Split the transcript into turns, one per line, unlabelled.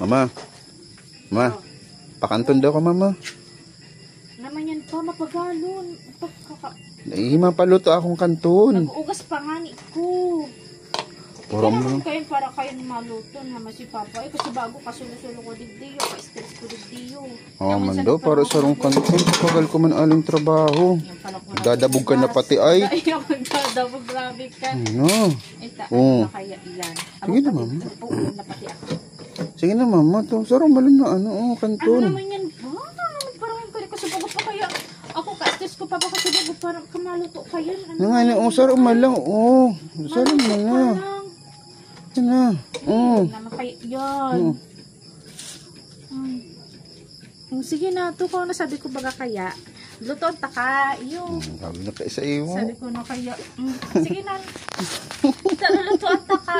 Mama. Ma. Pakanton daw ka, mama.
Naman yan pa, mapagalon.
Nahihima pa luto akong kanton.
Nag-ugas pa nga ni ko.
Puro
Kaya
mo.
naman kayo para kayo maluto naman si Papa. Kasi bago kasulo-sulo ko digdiyo, ka-stress ko digdiyo.
Man daw, para sa rong kanton. Kapagal ko man aling trabaho. Dadabog ka na pati ay.
Ay, magdadabog, grabe ka.
Ano?
Ito, kaya iyan.
Sige na, mama.
Ulan na pati ako.
Sige na, mama. Sarong malun na kanton.
Ano naman yan ba? Ano naman parang kasi bago pa kaya ako ka-stress ko pa ba kasi bago parang kamaluto kayo.
Sarong malang. Sarong malang. Yan na.
Yan. Sige na, to ko na sabi ko baga kaya. Luto ang taka. Yung.
Sabi na kayo sa iyo.
Sabi ko na kaya. Sige na. Luto ang taka.